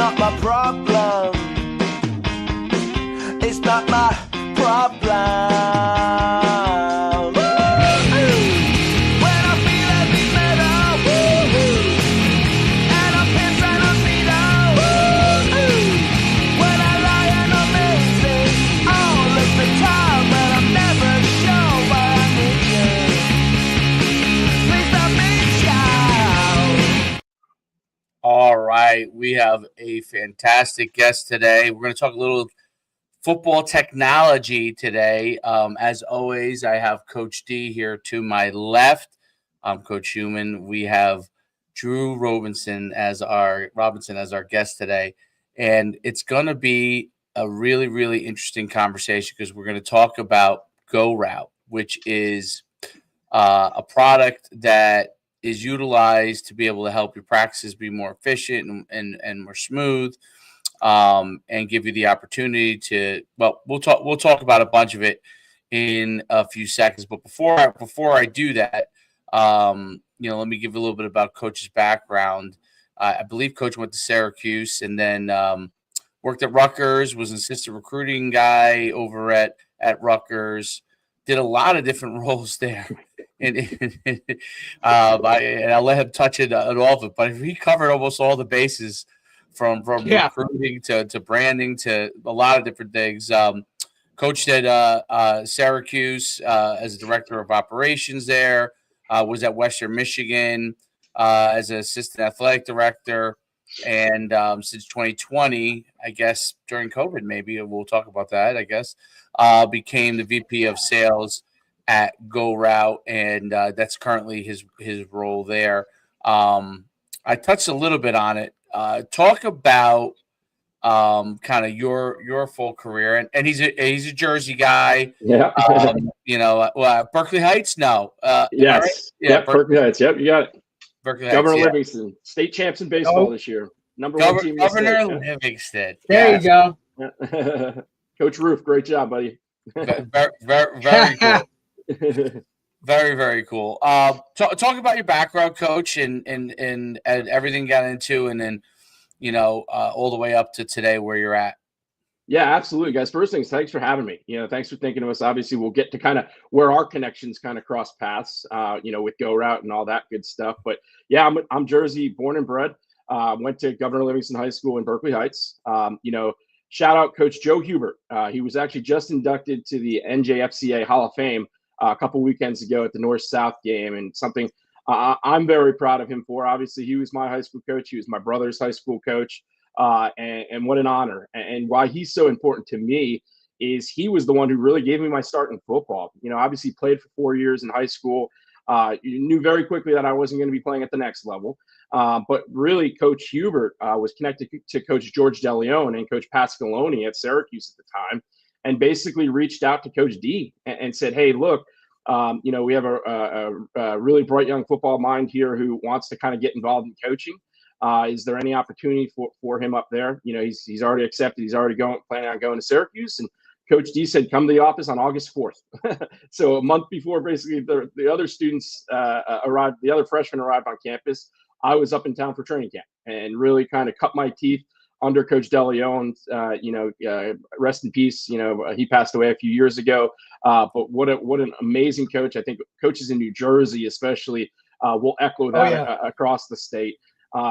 not my problem. It's not my problem. All right, we have a fantastic guest today. We're going to talk a little football technology today. As always, I have Coach D here to my left. I'm Coach Human. We have Drew Robinson as our guest today, and it's going to be a really, really interesting conversation because we're going to talk about Go ROUT, which is a product that is utilized to be able to help your practices be more efficient and more smooth, and give you the opportunity to, well, we'll talk about a bunch of it in a few seconds. But before I do that, let me give a little bit about Coach's background. I believe Coach went to Syracuse and then worked at Rutgers, was an assistant recruiting guy over at Rutgers, did a lot of different roles there. And I'll let him touch it at all of it, but he covered almost all the bases from recruiting to branding to a lot of different things. Coached at Syracuse as a director of operations there. Was at Western Michigan as an assistant athletic director, and since 2020, I guess during COVID, maybe we'll talk about that. I guess became the VP of Sales at Go ROUT, and that's currently his role there. I touched a little bit on it. Talk about kind of your full career, and he's a Jersey guy. Yeah. Berkeley Heights. No. Yes. Right? Yeah. Berkeley Heights. Yep. You got it. Berkeley Heights. Governor Livingston, state champs in baseball this year. Number one team. Governor Livingston. There you go. Coach Roof, great job, buddy. Very cool. Very, very cool. Talk about your background, Coach, and everything you got into, and then all the way up to today where you're at. Yeah, absolutely, guys. First things, thanks for having me. Thanks for thinking of us. Obviously, we'll get to kind of where our connections kind of cross paths, with Go ROUT and all that good stuff. But yeah, I'm Jersey born and bred. Went to Governor Livingston High School in Berkeley Heights. Shout out Coach Joe Hubert. He was actually just inducted to the NJFCA Hall of Fame a couple weekends ago at the North-South game, and something I'm very proud of him for. Obviously, he was my high school coach. He was my brother's high school coach, and what an honor. And why he's so important to me is he was the one who really gave me my start in football. Obviously played for 4 years in high school. Knew very quickly that I wasn't going to be playing at the next level. But really, Coach Hubert was connected to Coach George DeLeon and Coach Pascaloni at Syracuse at the time, and basically reached out to Coach D and said, "Hey, look, we have a really bright young football mind here who wants to kind of get involved in coaching. Is there any opportunity for him up there? He's already accepted. He's already planning on going to Syracuse." And Coach D said, "Come to the office on August 4th." So a month before basically the other students arrived, the other freshmen arrived on campus, I was up in town for training camp and really kind of cut my teeth under Coach DeLeon. Rest in peace. He passed away a few years ago. But what an amazing coach. I think coaches in New Jersey especially will echo that across the state.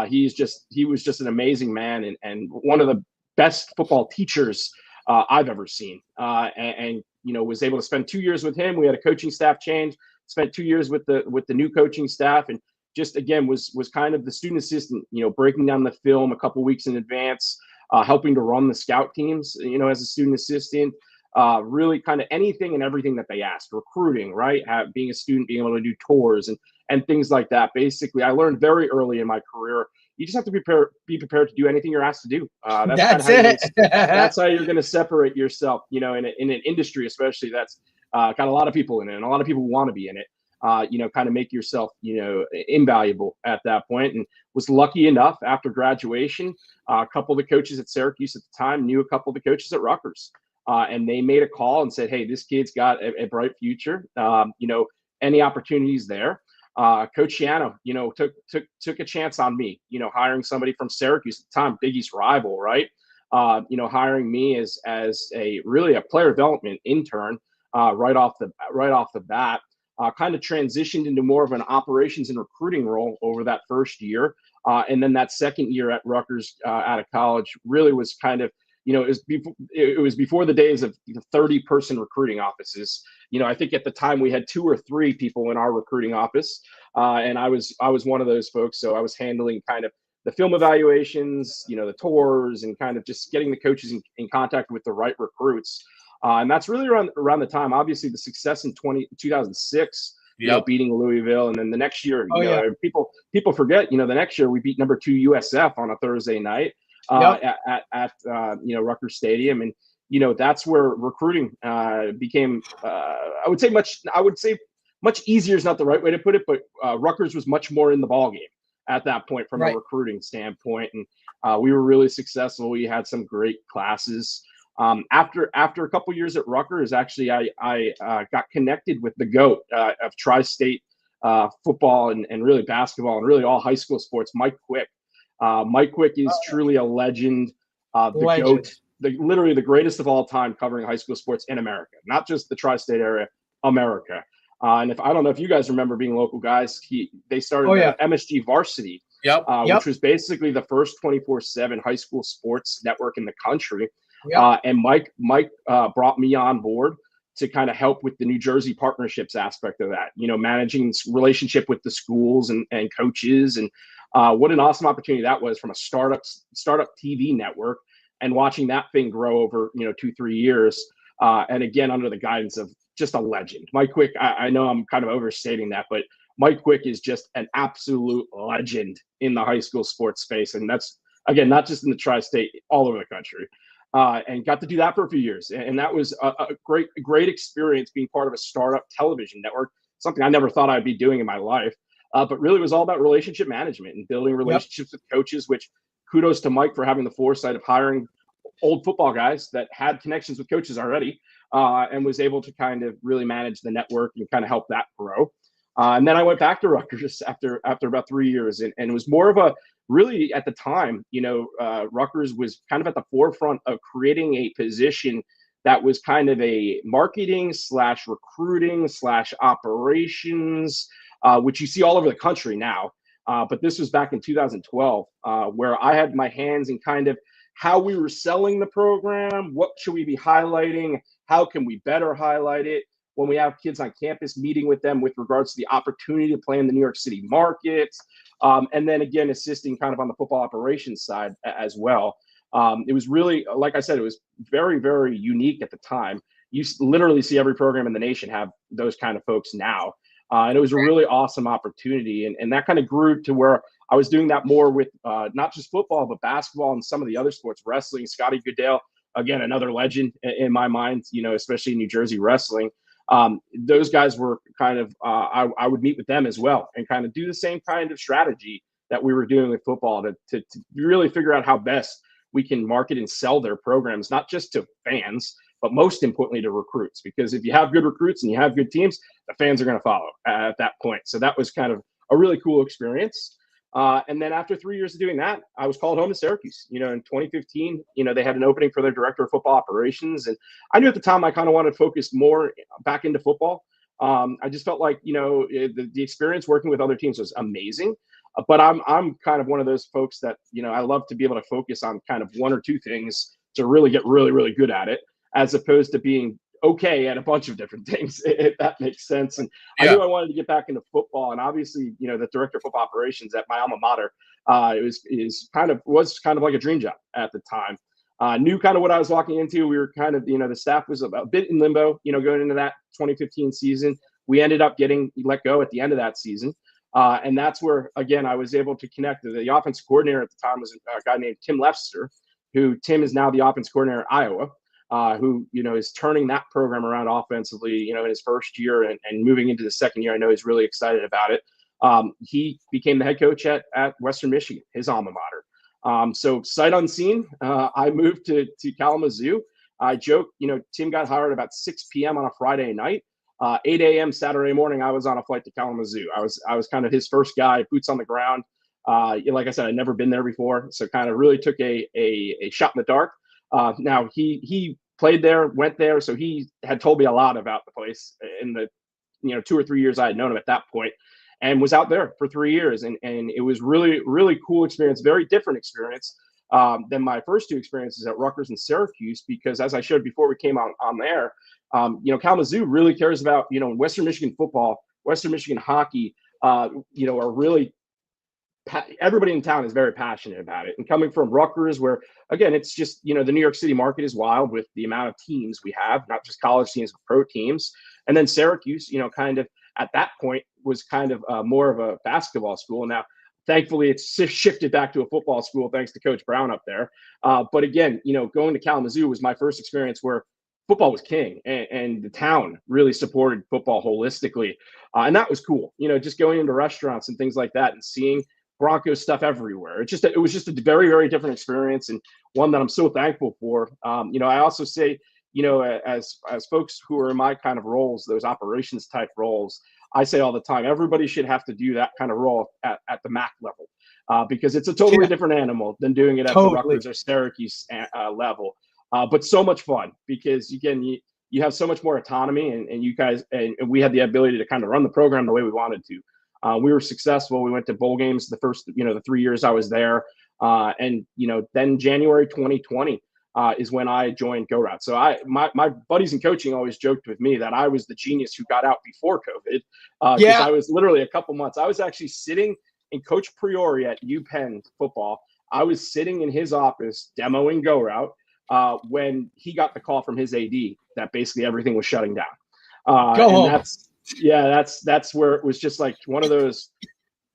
He was just an amazing man and one of the best football teachers I've ever seen. And was able to spend 2 years with him. We had a coaching staff change, spent 2 years with the new coaching staff, and just again was kind of the student assistant, breaking down the film a couple weeks in advance, helping to run the scout teams, as a student assistant, really kind of anything and everything that they asked, recruiting, right? Being a student, being able to do tours and things like that. Basically, I learned very early in my career, you just have to be prepared to do anything you're asked to do. That's it. That's how you're going to separate yourself, in an industry, especially that's got a lot of people in it and a lot of people want to be in it. Kind of make yourself, invaluable at that point. And was lucky enough after graduation, a couple of the coaches at Syracuse at the time knew a couple of the coaches at Rutgers, and they made a call and said, "Hey, this kid's got a bright future. Any opportunities there?" Coach Shiano, took a chance on me, hiring somebody from Syracuse at the time, Big East rival, right? Hiring me as a really a player development intern right off the bat. Kind of transitioned into more of an operations and recruiting role over that first year. And then that second year at Rutgers out of college really was kind of, it was before the days of 30-person recruiting offices. I think at the time we had 2 or 3 people in our recruiting office. And I was one of those folks. So I was handling kind of the film evaluations, the tours, and kind of just getting the coaches in contact with the right recruits. And that's really around the time, obviously, the success in 2006, beating Louisville. And then the next year, people forget, the next year we beat number 2 USF on a Thursday night at Rutgers Stadium. And, that's where recruiting became, I would say much easier is not the right way to put it, but Rutgers was much more in the ballgame at that point from a recruiting standpoint. And we were really successful. We had some great classes. After a couple years at Rutgers, actually, I got connected with the GOAT of tri-state football and really basketball and really all high school sports, Mike Quick. Mike Quick is truly a legend, the GOAT, literally the greatest of all time covering high school sports in America, not just the tri-state area, America. And I don't know if you guys remember being local guys, they started MSG Varsity, which was basically the first 24/7 high school sports network in the country. And Mike brought me on board to kind of help with the New Jersey partnerships aspect of that, managing relationship with the schools and coaches. And what an awesome opportunity that was from a startup TV network, and watching that thing grow over, 2-3 years. And again, under the guidance of just a legend. Mike Quick, I know I'm kind of overstating that, but Mike Quick is just an absolute legend in the high school sports space. And that's, again, not just in the tri-state, all over the country. And got to do that for a few years. And that was a great experience being part of a startup television network, something I never thought I'd be doing in my life. But really was all about relationship management and building relationships with coaches, which kudos to Mike for having the foresight of hiring old football guys that had connections with coaches already, and was able to kind of really manage the network and kind of help that grow. And then I went back to Rutgers after about 3 years, and it was more of a really at the time, Rutgers was kind of at the forefront of creating a position that was kind of a marketing / recruiting / operations, which you see all over the country now. But this was back in 2012, where I had my hands in kind of how we were selling the program. What should we be highlighting? How can we better highlight it? When we have kids on campus, meeting with them with regards to the opportunity to play in the New York City market. And then again, assisting kind of on the football operations side as well. It was really, like I said, it was very, very unique at the time. You literally see every program in the nation have those kind of folks now. And it was a really awesome opportunity. And that kind of grew to where I was doing that more with not just football, but basketball and some of the other sports, wrestling. Scotty Goodale, again, another legend in my mind, especially in New Jersey wrestling. Those guys were kind of, I would meet with them as well and kind of do the same kind of strategy that we were doing with football to really figure out how best we can market and sell their programs, not just to fans, but most importantly to recruits. Because if you have good recruits and you have good teams, the fans are going to follow at that point. So that was kind of a really cool experience. And then after 3 years of doing that, I was called home to Syracuse. In 2015, they had an opening for their director of football operations. And I knew at the time I kind of wanted to focus more back into football. I just felt like, the experience working with other teams was amazing. But I'm kind of one of those folks that, I love to be able to focus on kind of one or two things to really get really, really good at it, as opposed to being okay at a bunch of different things, if that makes sense. And I knew I wanted to get back into football. And obviously, the director of football operations at my alma mater, was kind of like a dream job at the time. Knew kind of what I was walking into. We were kind of, the staff was a bit in limbo, going into that 2015 season. We ended up getting let go at the end of that season. And that's where, again, I was able to connect. The offensive coordinator at the time was a guy named Tim Lefster, who Tim is now the offensive coordinator at Iowa. Who is turning that program around offensively, in his first year and moving into the second year. I know he's really excited about it. He became the head coach at Western Michigan, his alma mater. So sight unseen, I moved to Kalamazoo. I joke, Tim got hired about 6 p.m. on a Friday night. 8 a.m. Saturday morning, I was on a flight to Kalamazoo. I was kind of his first guy, boots on the ground. Like I said, I'd never been there before, so kind of really took a shot in the dark. Now he played there, went there, so he had told me a lot about the place in the 2 or 3 years I had known him at that point, and was out there for 3 years, and it was really, really cool experience, very different experience than my first two experiences at Rutgers and Syracuse, because as I showed before we came on there, Kalamazoo really cares about Western Michigan football, Western Michigan hockey, are really. Everybody in town is very passionate about it. And coming from Rutgers, where again, it's just, the New York City market is wild with the amount of teams we have, not just college teams, but pro teams. And then Syracuse, kind of at that point was kind of more of a basketball school. Now, thankfully, it's shifted back to a football school thanks to Coach Brown up there. But again, going to Kalamazoo was my first experience where football was king, and the town really supported football holistically. And that was cool, just going into restaurants and things like that and seeing Broncos stuff everywhere. It was just a very, very different experience, and one that I'm so thankful for. I also say, as folks who are in my kind of roles, those operations type roles, I say all the time, everybody should have to do that kind of role at the MAC level, because it's a totally different animal than doing it at the Rutgers or Syracuse level. But so much fun, because again, you have so much more autonomy, and you guys and we had the ability to kind of run the program the way we wanted to. We were successful. We went to bowl games the first, the 3 years I was there. And then January 2020 is when I joined Go ROUT. So my buddies in coaching always joked with me that I was the genius who got out before COVID. Because I was literally a couple months. I was actually sitting in Coach Priori at UPenn football. I was sitting in his office demoing Go ROUT when he got the call from his AD that basically everything was shutting down. Go home. That's where it was just like one of those,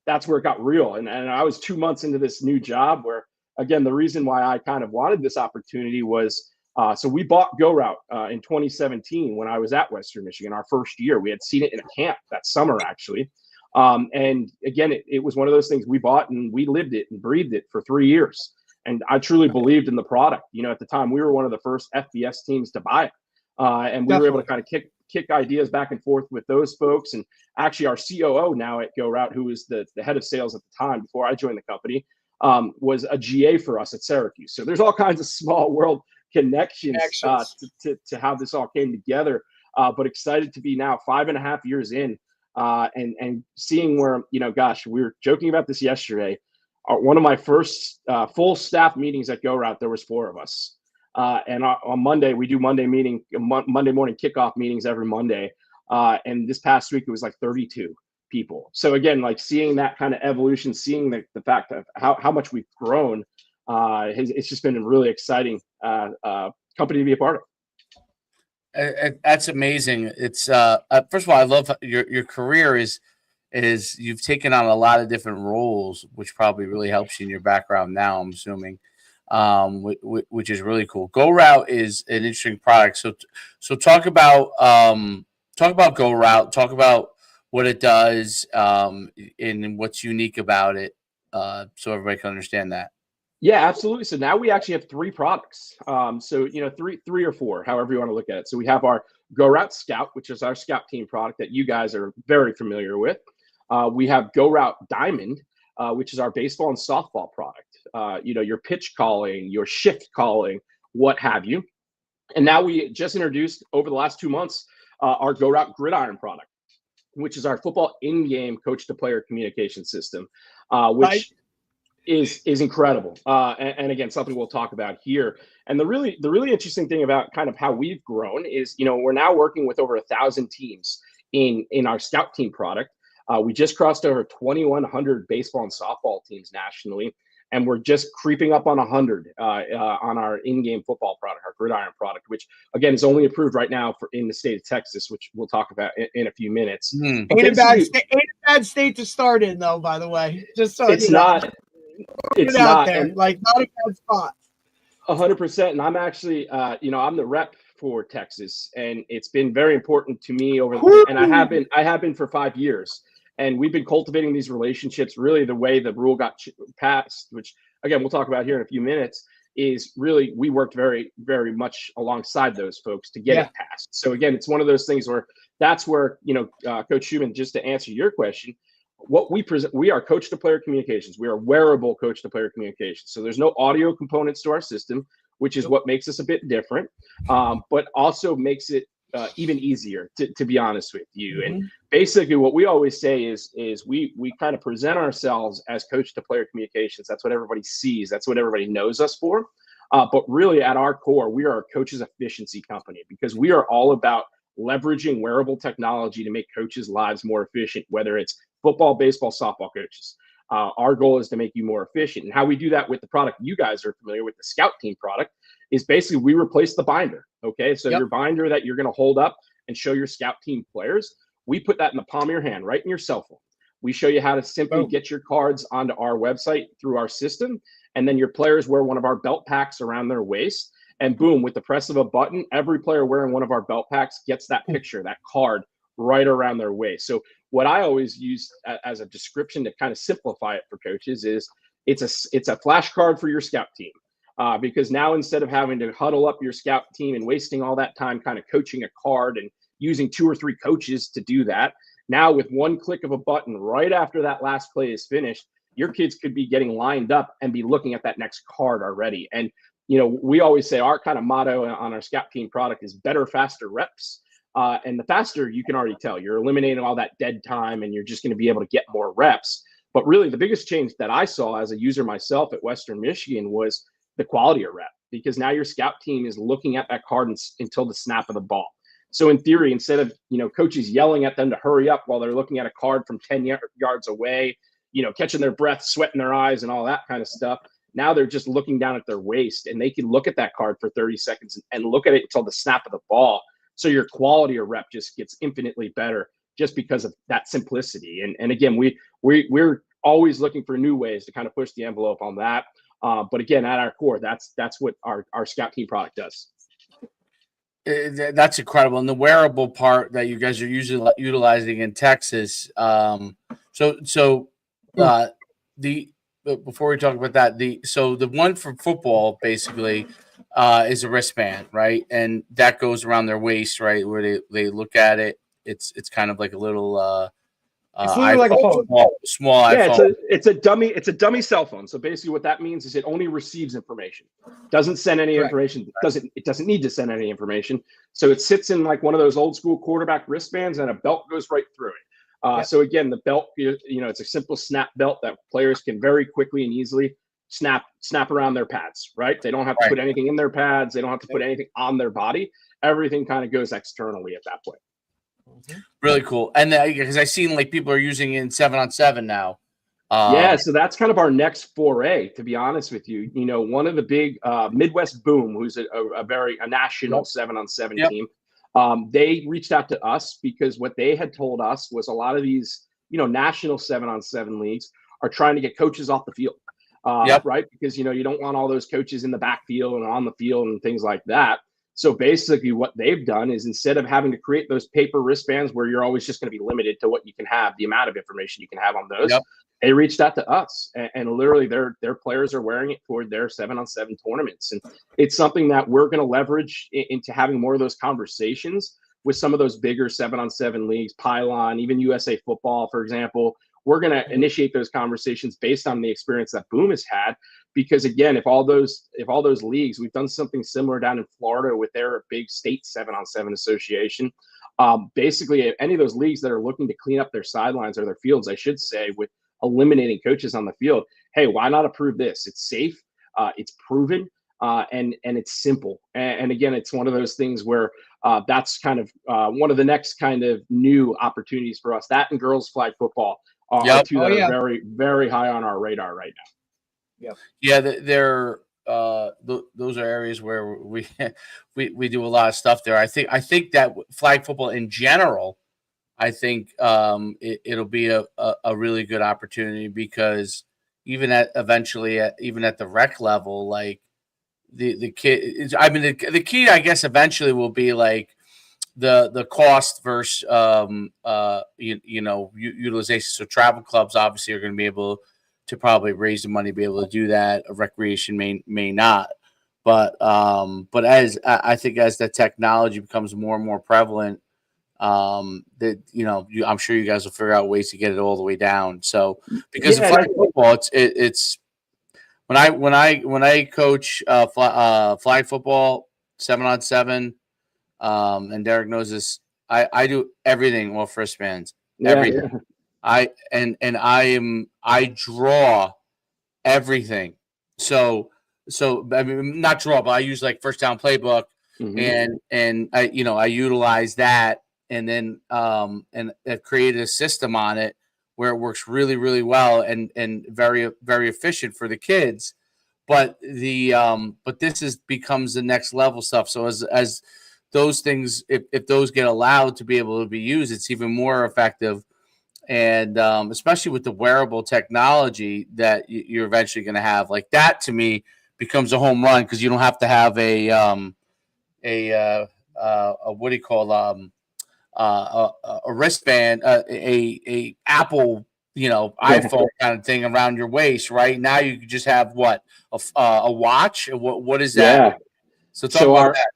that's where it got real. And I was 2 months into this new job where, again, the reason why I kind of wanted this opportunity was, so we bought Go ROUT in 2017 when I was at Western Michigan, our first year. We had seen it in a camp that summer, actually. And again, it was one of those things we bought and we lived it and breathed it for 3 years. And I truly believed in the product. At the time, we were one of the first FBS teams to buy it. And we were able to kind of kick ideas back and forth with those folks. And actually our COO now at Go ROUT, who was the head of sales at the time before I joined the company, was a GA for us at Syracuse. So there's all kinds of small world connections. To how this all came together. But excited to be now 5.5 years in and seeing where, gosh, we were joking about this yesterday. One of my first full staff meetings at Go ROUT, there was 4 of us. And on Monday, we do Monday morning kickoff meetings every Monday. And this past week, it was like 32 people. So again, like seeing that kind of evolution, seeing the fact of how much we've grown, it's just been a really exciting company to be a part of. That's amazing. It's first of all, I love your career is you've taken on a lot of different roles, which probably really helps you in your background now, I'm assuming. Which is really cool. Go ROUT is an interesting product. So talk about Go ROUT. Talk about what it does and what's unique about it, so everybody can understand that. Yeah, absolutely. So now we actually have 3 products. Three or 4, however you want to look at it. So we have our Go ROUT Scout, which is our scout team product that you guys are very familiar with. We have Go ROUT Diamond, which is our baseball and softball product. Your pitch calling, your shift calling, what have you. And now we just introduced over the last 2 months our Go ROUT Gridiron product, which is our football in-game coach-to-player communication system, which is incredible. And again, something we'll talk about here. And the really interesting thing about kind of how we've grown is, we're now working with over 1,000 teams in our scout team product. We just crossed over 2,100 baseball and softball teams nationally, and we're just creeping up on 100 on our in-game football product, our Gridiron product, which again is only approved right now in the state of Texas, which we'll talk about in a few minutes. Ain't a bad state to start in, though. By the way, just so it's not. It's not there. Not a bad spot. 100%. And I'm actually, I'm the rep for Texas, and it's been very important to me and I have been for 5 years. And we've been cultivating these relationships really the way the rule got passed, which, again, we'll talk about here in a few minutes, is really we worked very, very much alongside those folks to get it passed. So again, it's one of those things where that's where, Coach Schumann, just to answer your question, what we present, we are coach to player communications. We are wearable coach to player communications. So there's no audio components to our system, which is what makes us a bit different, but also makes it even easier, to be honest with you. And basically what we always say is we kind of present ourselves as coach to player communications. That's what everybody sees. That's what everybody knows us for. But really at our core, we are a coaches efficiency company, because we are all about leveraging wearable technology to make coaches' lives more efficient, whether it's football, baseball, softball coaches. Our goal is to make you more efficient. And how we do that with the product you guys are familiar with, the Scout Team product, is basically we replace the binder. Okay, so your binder that you're going to hold up and show your Scout Team players, we put that in the palm of your hand, right in your cell phone. We show you how to simply get your cards onto our website through our system, and then your players wear one of our belt packs around their waist, and boom, with the press of a button, every player wearing one of our belt packs gets that picture, that card right around their waist. So what I always use as a description to kind of simplify it for coaches is it's a flashcard for your Scout Team. Because now instead of having to huddle up your Scout Team and wasting all that time kind of coaching a card and using 2 or 3 coaches to do that, now with one click of a button right after that last play is finished, your kids could be getting lined up and be looking at that next card already. And we always say our kind of motto on our Scout Team product is better, faster reps. And the faster, you can already tell you're eliminating all that dead time and you're just going to be able to get more reps. But really the biggest change that I saw as a user myself at Western Michigan was the quality of rep, because now your Scout Team is looking at that card until the snap of the ball. So in theory, instead of, coaches yelling at them to hurry up while they're looking at a card from 10 yards away, catching their breath, sweating their eyes and all that kind of stuff, now they're just looking down at their waist and they can look at that card for 30 seconds and look at it until the snap of the ball. So your quality of rep just gets infinitely better just because of that simplicity. And again, we're always looking for new ways to kind of push the envelope on that. But again, at our core, that's what our Scout Team product does. That's incredible. And the wearable part that you guys are usually utilizing in Texas. Before we talk about that, the one for football basically is a wristband, right? And that goes around their waist, right? Where they look at it. It's kind of like a little it's like a phone. Small iPhone. It's a dummy cell phone. So basically what that means is it only receives information. Doesn't send any information. It doesn't need to send any information. So it sits in like one of those old school quarterback wristbands and a belt goes right through it. So again, the belt, it's a simple snap belt that players can very quickly and easily snap around their pads, right? They don't have to put anything in their pads. They don't have to put anything on their body. Everything kind of goes externally at that point. Really cool. And because I've seen like people are using it in 7-on-7 now. So that's kind of our next foray, to be honest with you. One of the big Midwest Boom, who's a national 7-on-7 team, they reached out to us because what they had told us was a lot of these, national 7-on-7 leagues are trying to get coaches off the field, right? Because, you don't want all those coaches in the backfield and on the field and things like that. So basically what they've done is instead of having to create those paper wristbands where you're always just going to be limited to what you can have, the amount of information you can have on those, they reached out to us and literally their players are wearing it for their 7-on-7 tournaments. And it's something that we're going to leverage into having more of those conversations with some of those bigger 7-on-7 leagues, Pylon, even USA Football, for example. We're going to initiate those conversations based on the experience that Boom has had. Because again, if all those leagues, we've done something similar down in Florida with their big state 7-on-7 association. Basically, if any of those leagues that are looking to clean up their sidelines or their fields, I should say, with eliminating coaches on the field, hey, why not approve this? It's safe, it's proven, and it's simple. And again, it's one of those things where that's kind of one of the next kind of new opportunities for us. That and girls flag football are two that are very, very high on our radar right now. They're those are areas where we do a lot of stuff there. I think that flag football in general, I think it'll be a really good opportunity because even at the rec level, like the kid, the key I guess eventually will be like the cost versus utilization. So travel clubs obviously are going to be able to probably raise the money, be able to do that. A recreation may not. But as I think as the technology becomes more and more prevalent, that I'm sure you guys will figure out ways to get it all the way down. So because in flag football, it's when I coach flag football 7-on-7, and Derek knows this. I do everything off wristbands. Everything. I draw everything. So I mean, not draw, but I use like first down playbook, and I utilize that, and then and I've created a system on it where it works really, really well and very, very efficient for the kids. But this becomes the next level stuff. So as those things, if those get allowed to be able to be used, it's even more effective. And especially with the wearable technology that you're eventually going to have, like that to me becomes a home run, because you don't have to have a what do you call a wristband, a Apple iPhone kind of thing around your waist. Right now, you just have a watch. What is that? Yeah. So talk about that.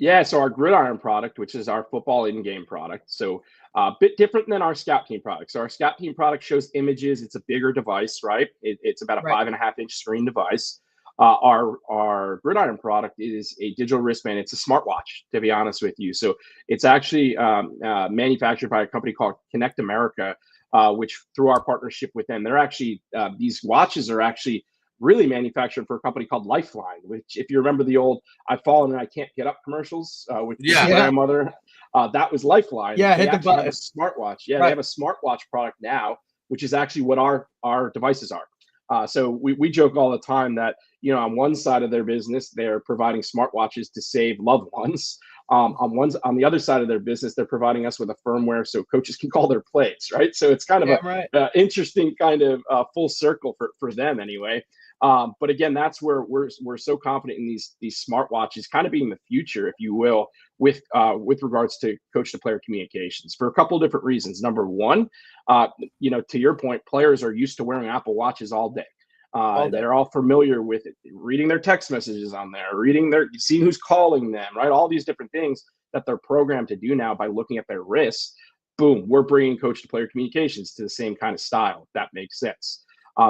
Yeah, so our Gridiron product, which is our football in-game product, so a bit different than our Scout Team product. So our Scout Team product shows images. It's a bigger device, right? It's about a 5.5-inch screen device. Our Gridiron product is a digital wristband. It's a smartwatch, to be honest with you. So it's actually manufactured by a company called Connect America, which through our partnership with them, they're actually these watches are actually really manufactured for a company called Lifeline, which, if you remember the old "I've fallen and I can't get up" commercials with my grandmother, that was Lifeline. Yeah, they hit the actually have button. a smartwatch. Yeah, they have a smartwatch product now, which is actually what our devices are. So we joke all the time that on one side of their business they're providing smartwatches to save loved ones. On the other side of their business, they're providing us with a firmware so coaches can call their plays, right? So it's kind of a interesting kind of full circle for them anyway. But again, that's where we're so confident in these smartwatches kind of being the future, if you will, with regards to coach to player communications, for a couple of different reasons. Number one, to your point, players are used to wearing Apple Watches all day. They're all familiar with it, reading their text messages on there, seeing who's calling them, right? All these different things that they're programmed to do now by looking at their wrists. Boom, we're bringing coach to player communications to the same kind of style, if that makes sense.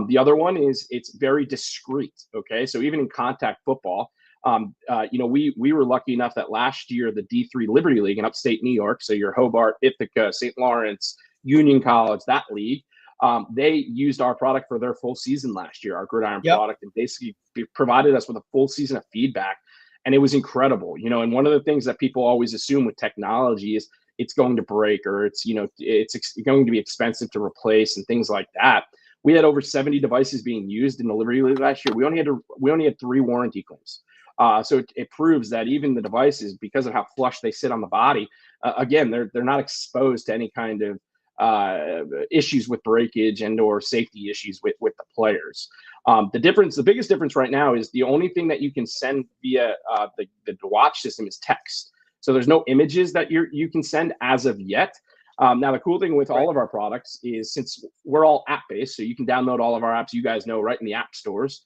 The other one is it's very discreet. Okay, so even in contact football, we were lucky enough that last year the D3 Liberty League in upstate New York, so your Hobart, Ithaca, St. Lawrence, Union College, that league, they used our product for their full season last year, our Gridiron product, and basically provided us with a full season of feedback, and it was incredible. And one of the things that people always assume with technology is it's going to break, or it's going to be expensive to replace and things like that. We had over 70 devices being used in the Liberty League last year. We only had 3 warranty claims. So it proves that even the devices, because of how flush they sit on the body, again, they're not exposed to any kind of issues with breakage and or safety issues with the players. The biggest difference right now is the only thing that you can send via the watch system is text. So there's no images that you can send as of yet. Now, the cool thing with all of our products is, since we're all app-based, so you can download all of our apps, you guys know, right in the app stores,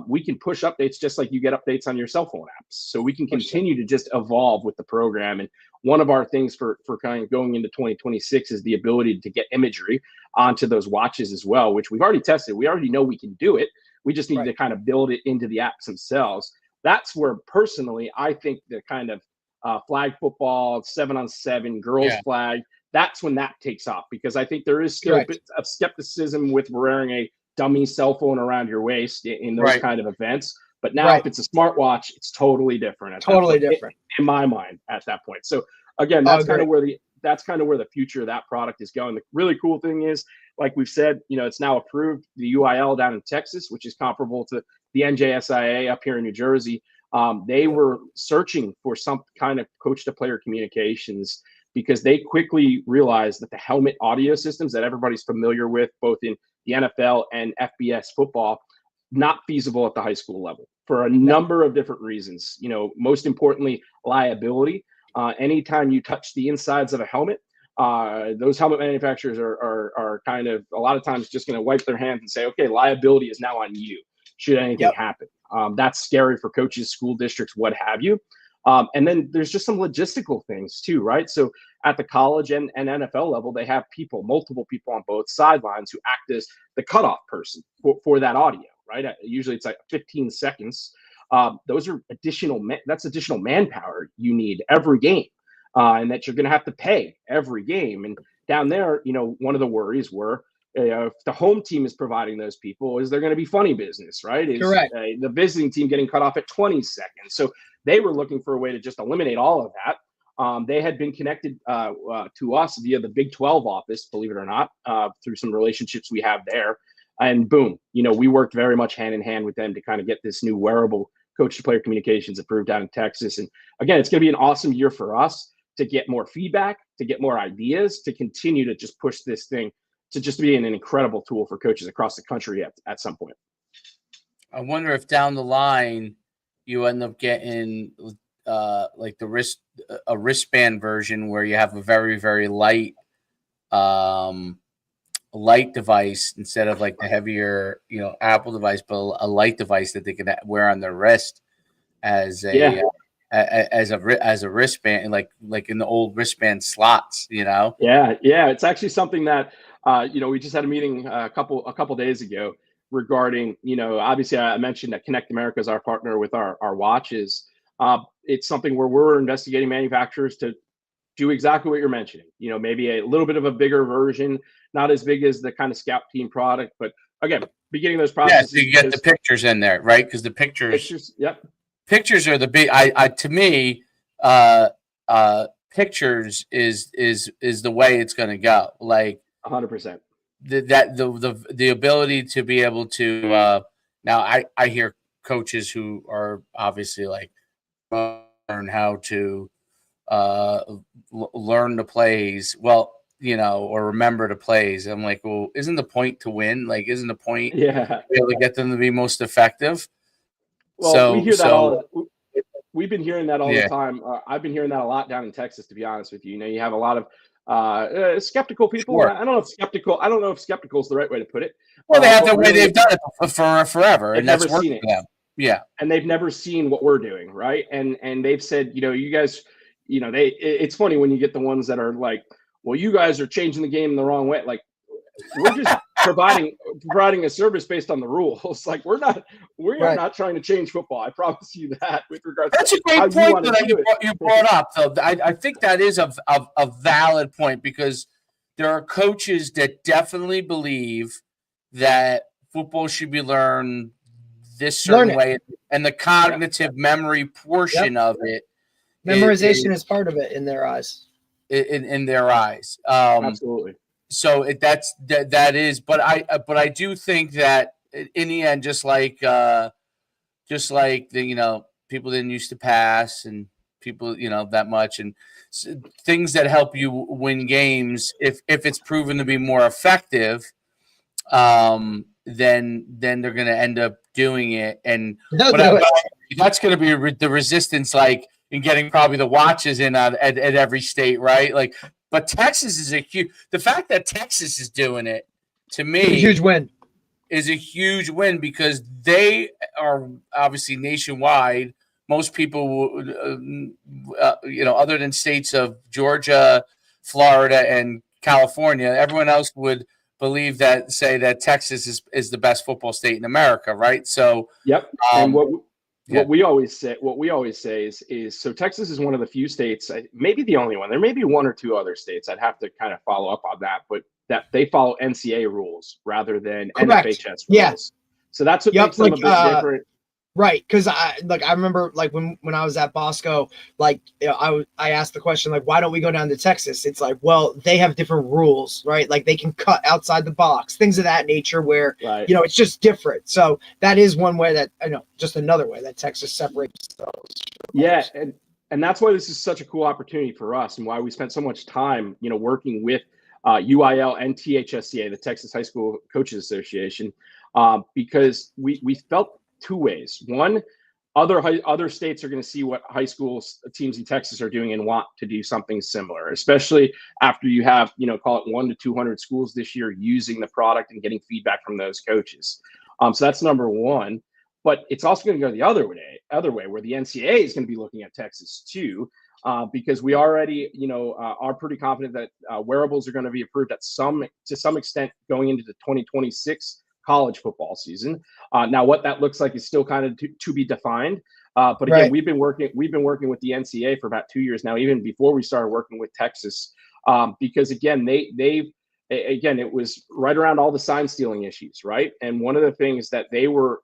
we can push updates just like you get updates on your cell phone apps. So we can continue to just evolve with the program. And one of our things for kind of going into 2026 is the ability to get imagery onto those watches as well, which we've already tested. We already know we can do it. We just need to kind of build it into the apps themselves. That's where, personally, I think the kind of flag football, 7-on-7, girls flag, that's when that takes off, because I think there is still a bit of skepticism with wearing a dummy cell phone around your waist in those kind of events. But now if it's a smartwatch, it's totally different. Different in my mind at that point. So again, that's kind of where the future of that product is going. The really cool thing is, like we've said, it's now approved. The UIL down in Texas, which is comparable to the NJSIA up here in New Jersey, they were searching for some kind of coach to player communications, because they quickly realized that the helmet audio systems that everybody's familiar with, both in the NFL and FBS football, not feasible at the high school level for a number of different reasons. Most importantly, liability. Anytime you touch the insides of a helmet, those helmet manufacturers are kind of a lot of times just going to wipe their hands and say, okay, liability is now on you should anything happen. That's scary for coaches, school districts, what have you. And then there's just some logistical things too, right? So at the college and NFL level, they have multiple people on both sidelines who act as the cutoff person for that audio, right? Usually it's like 15 seconds. Those are that's additional manpower you need every game, and that you're going to have to pay every game. And down there, one of the worries were, if the home team is providing those people, is there going to be funny business, right? Correct. The visiting team getting cut off at 20 seconds? So they were looking for a way to just eliminate all of that. They had been connected to us via the Big 12 office, believe it or not, through some relationships we have there. And boom, we worked very much hand in hand with them to kind of get this new wearable coach-to-player communications approved down in Texas. And again, it's going to be an awesome year for us to get more feedback, to get more ideas, to continue to just push this thing to just be an incredible tool for coaches across the country at some point. I wonder if down the line you end up getting like a wristband version where you have a very, very light device instead of like the heavier, Apple device, but a light device that they can wear on their wrist as a as a wristband, like in the old wristband slots, Yeah, it's actually something that we just had a meeting a couple days ago regarding, obviously I mentioned that Connect America is our partner with our watches. It's something where we're investigating manufacturers to do exactly what you're mentioning. Maybe a little bit of a bigger version, not as big as the kind of Scout Team product, but again, beginning those processes. Yeah, so you get the pictures in there, right? Because the pictures, yep. Pictures are the big. To me, pictures is the way it's going to go. Like 100%. The ability to be able to now I hear coaches who are obviously like learn how to learn the plays or remember the plays. I'm like, well, isn't the point to win? Like, isn't the point to be able to get them to be most effective? Well, we hear that we've been hearing that all the time. I've been hearing that a lot down in Texas, to be honest with you. You have a lot of skeptical people. Sure. I don't know if skeptical is the right way to put it. Well, they have the way they've done it for forever, and that's working for them. Yeah, and they've never seen what we're doing, right? And they've said, you guys, it's funny when you get the ones that are like, well, you guys are changing the game in the wrong way. Like, we're just providing a service based on the rules. Like, we're not trying to change football. I promise you that. With regards, that's a great point that you brought up, though. I think that is a valid point, because there are coaches that definitely believe that football should be learned this certain way, and the cognitive memory portion of it, memorization is part of it in their eyes. In their eyes, absolutely. So that is, but I do think that in the end, just like the people didn't used to pass, and people that much, and things that help you win games, if it's proven to be more effective, then they're going to end up doing it, and that's going to be the resistance, like in getting probably the watches in at every state, right? Like. But Texas is the fact that Texas is doing it, to me, a huge win. Is a huge win, because they are obviously nationwide. Most people, other than states of Georgia, Florida, and California, everyone else would say that Texas is the best football state in America, right? So, yep. And what we always say is so Texas is one of the few states, maybe the only one. There may be one or two other states. I'd have to kind of follow up on that, but that they follow NCAA rules rather than NFHS rules. Yeah. So that's what makes them a bit different. Right, because I remember when I was at Bosco, I asked the question, like, why don't we go down to Texas? It's like, well, they have different rules, right? Like, they can cut outside the box, things of that nature, where it's just different. So that is one way that just another way that Texas separates those. Yeah, and that's why this is such a cool opportunity for us, and why we spent so much time, working with UIL and THSCA, the Texas High School Coaches Association, because we felt two ways. One, other states are going to see what high school teams in Texas are doing and want to do something similar, especially after you have, call it 100 to 200 schools this year using the product and getting feedback from those coaches. So that's number one. But it's also going to go the other way, where the NCAA is going to be looking at Texas too, because we already, are pretty confident that wearables are going to be approved to some extent going into the 2026 college football season. Now, what that looks like is still kind of to be defined. But again, Right. we've been working with the NCAA for about 2 years now, even before we started working with Texas, because again, it was right around all the sign stealing issues, right? And one of the things that they were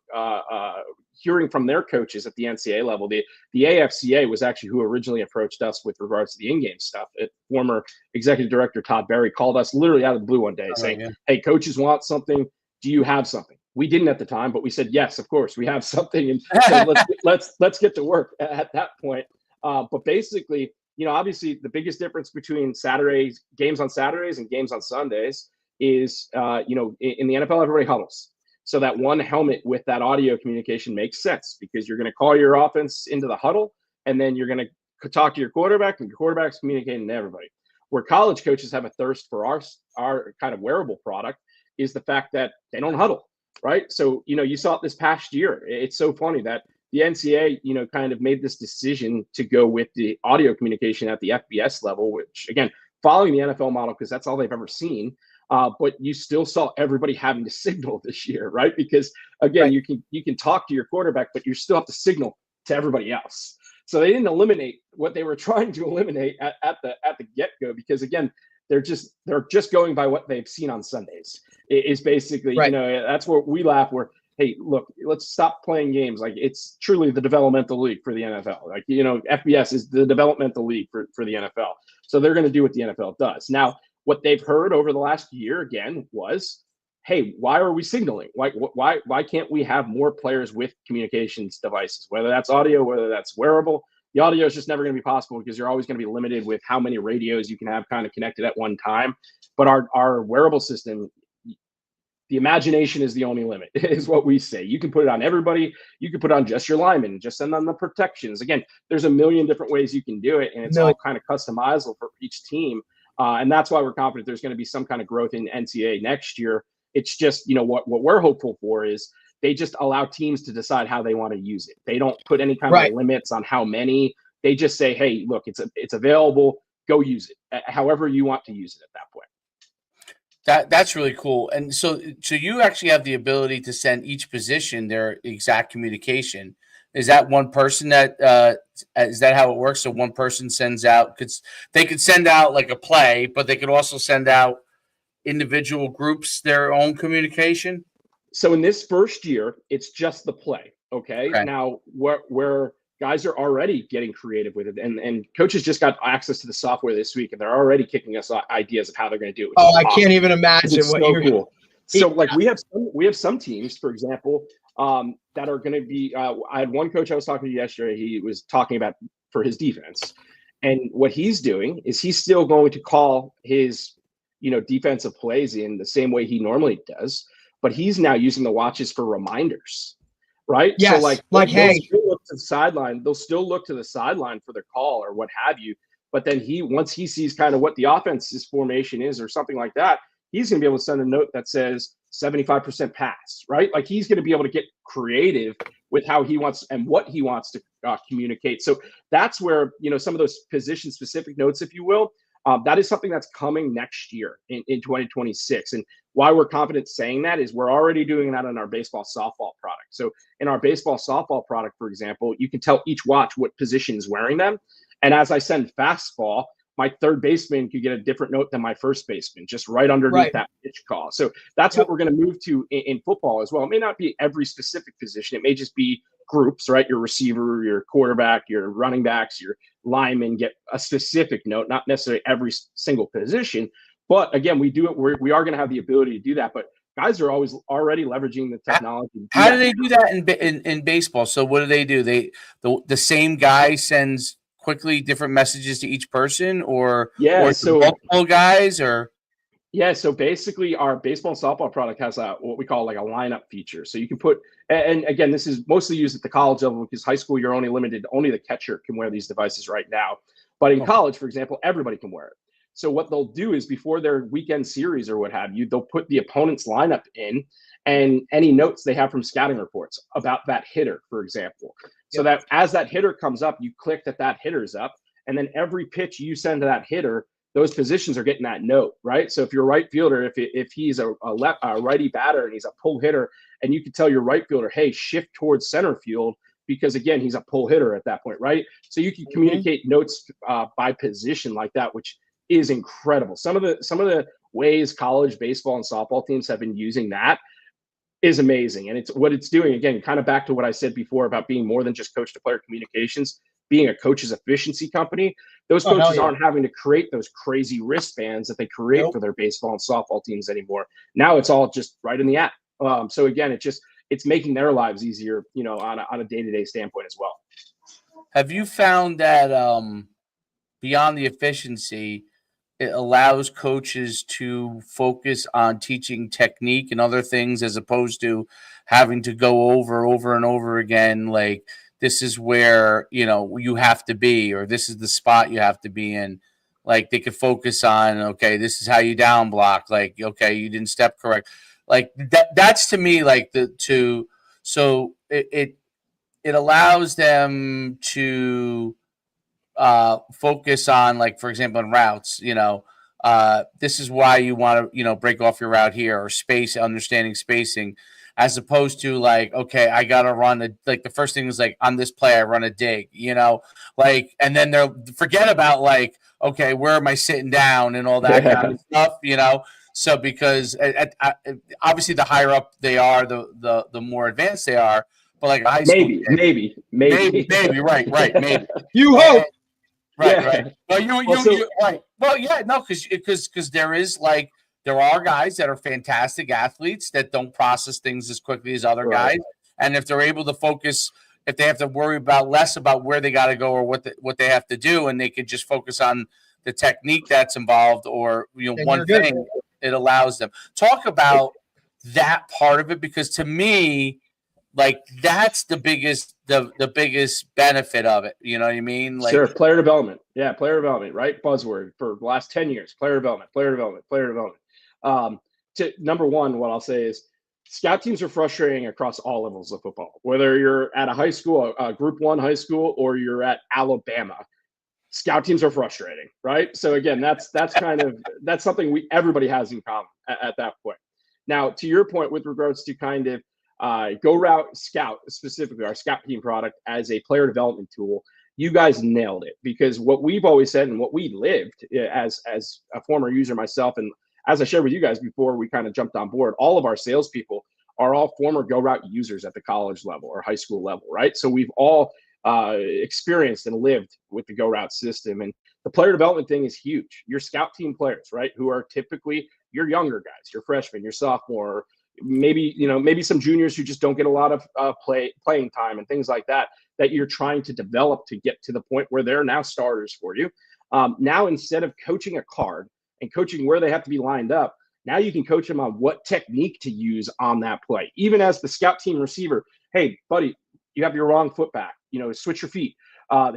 hearing from their coaches at the NCAA level, the AFCA was actually who originally approached us with regards to the in-game stuff. Former executive director Todd Berry called us literally out of the blue one day saying, "Hey, coaches want something. Do you have something?" We didn't at the time, but we said, "Yes, of course, we have something." And so let's get to work at that point. But basically, obviously the biggest difference between games on Saturdays and games on Sundays is, in the NFL, everybody huddles. So that one helmet with that audio communication makes sense because you're going to call your offense into the huddle, and then you're going to talk to your quarterback, and your quarterback's communicating to everybody. Where college coaches have a thirst for our kind of wearable product is the fact that they don't huddle, right? So, you saw it this past year. It's so funny that the NCAA, kind of made this decision to go with the audio communication at the FBS level, which, again, following the NFL model, because that's all they've ever seen. But you still saw everybody having to signal this year, right? Because again, Right. you can talk to your quarterback, but you still have to signal to everybody else. So they didn't eliminate what they were trying to eliminate at the get-go, because again, they're just going by what they've seen on Sundays. Is basically, Right. that's where we laugh. Where, hey, look, let's stop playing games. Like, it's truly the developmental league for the NFL. Like, FBS is the developmental league for the NFL. So they're going to do what the NFL does. Now, what they've heard over the last year, again, was, hey, why are we signaling? Why can't we have more players with communications devices, whether that's audio, whether that's wearable? The audio is just never going to be possible because you're always going to be limited with how many radios you can have kind of connected at one time. But our wearable system, the imagination is the only limit, is what we say. You can put it on everybody. You can put it on just your linemen, just send on the protections. Again, there's a million different ways you can do it, and it's all kind of customizable for each team. And that's why we're confident there's going to be some kind of growth in NCAA next year. It's just, what we're hopeful for is they just allow teams to decide how they want to use it. They don't put any kind Right. of limits on how many. They just say, hey, look, it's available. Go use it however you want to use it at that point. That's really cool. And so you actually have the ability to send each position their exact communication. Is that one person is that how it works? So one person sends out, they could send out like a play, but they could also send out individual groups their own communication. So in this first year, it's just the play. Okay. Now where guys are already getting creative with it, and coaches just got access to the software this week, and they're already kicking us ideas of how they're going to do it. Oh, I can't even imagine what you're cool. So like we have some teams, for example, that are going to be. I had one coach I was talking to yesterday. He was talking about for his defense, and what he's doing is he's still going to call his defensive plays in the same way he normally does, but he's now using the watches for reminders. Right. Yes. So hey, still look to the sideline. They'll still look to the sideline for their call or what have you. But then once he sees kind of what the offense's formation is or something like that, he's going to be able to send a note that says 75% pass. Right. Like he's going to be able to get creative with how he wants and what he wants to communicate. So that's where, some of those position specific notes, if you will, that is something that's coming next year in 2026. And why we're confident saying that is we're already doing that in our baseball softball product. So in our baseball softball product, for example, you can tell each watch what position is wearing them. And as I send fastball, my third baseman could get a different note than my first baseman, just right underneath that pitch call. So that's what we're going to move to in football as well. It may not be every specific position. It may just be groups, right? Your receiver, your quarterback, your running backs, your linemen get a specific note, not necessarily every single position. But again, we do it. We are going to have the ability to do that. But guys are already leveraging the technology. How do they do that in baseball? So what do? The same guy sends quickly different messages to each person, or so multiple guys, or so basically our baseball and softball product has what we call like a lineup feature. So you can put, and again, this is mostly used at the college level because high school you're only limited, only the catcher can wear these devices right now. But in college, for example, everybody can wear it. So what they'll do is before their weekend series or what have you, they'll put the opponent's lineup in, and any notes they have from scouting reports about that hitter, for example. So that as that hitter comes up, you click that hitter's up, and then every pitch you send to that hitter, those positions are getting that note, right? So if you're a right fielder, if he's a righty batter and he's a pull hitter, and you can tell your right fielder, hey, shift towards center field, because again, he's a pull hitter at that point, right? So you can communicate notes by position like that, which is incredible. Some of the ways college baseball and softball teams have been using that is amazing. And it's what it's doing, again, kind of back to what I said before about being more than just coach to player communications, being a coach's efficiency company. Those coaches aren't having to create those crazy wristbands that they create for their baseball and softball teams anymore. Now it's all just right in the app. So again, it's making their lives easier, on a day-to-day standpoint as well. Have you found that beyond the efficiency, it allows coaches to focus on teaching technique and other things as opposed to having to go over and over again, like this is where, you have to be, or this is the spot you have to be in? Like they could focus on, okay, this is how you down block. Like, okay, you didn't step correct. Like that's to me, like so it allows them to focus on, like, for example, in routes, this is why you want to, break off your route here, or understanding spacing, as opposed to like, okay, I got to run like the first thing is like on this play, I run a dig, like, and then they'll forget about like, okay, where am I sitting down and all that kind of stuff, So because obviously the higher up they are, the more advanced they are, but like high school, maybe, right, maybe. You hope. Right. Well, you right. Well, yeah, no, because there are guys that are fantastic athletes that don't process things as quickly as other guys, and if they're able to focus, if they have to worry about less about where they got to go or what they have to do, and they can just focus on the technique that's involved, or one thing, it allows them. Talk about that part of it, because to me, like that's the biggest benefit of it. You know what I mean? Like, sure, player development. Yeah, player development, right? Buzzword for the last 10 years. Player development. To number one, what I'll say is scout teams are frustrating across all levels of football. Whether you're at a high school, a Group 1 high school, or you're at Alabama, scout teams are frustrating, right? So again, that's something everybody has in common at that point. Now, to your point with regards to kind of Go Route Scout, specifically our scout team product as a player development tool, you guys nailed it, because what we've always said and what we lived as a former user myself, and as I shared with you guys before we kind of jumped on board, all of our salespeople are all former Go Route users at the college level or high school level, right? So we've all experienced and lived with the Go Route system, and the player development thing is huge. Your scout team players, right, who are typically your younger guys, your freshmen, your sophomore, maybe some juniors who just don't get a lot of playing time and things like that you're trying to develop to get to the point where they're now starters for you. Now, instead of coaching a card and coaching where they have to be lined up, now you can coach them on what technique to use on that play. Even as the scout team receiver, hey, buddy, you have your wrong foot back, switch your feet.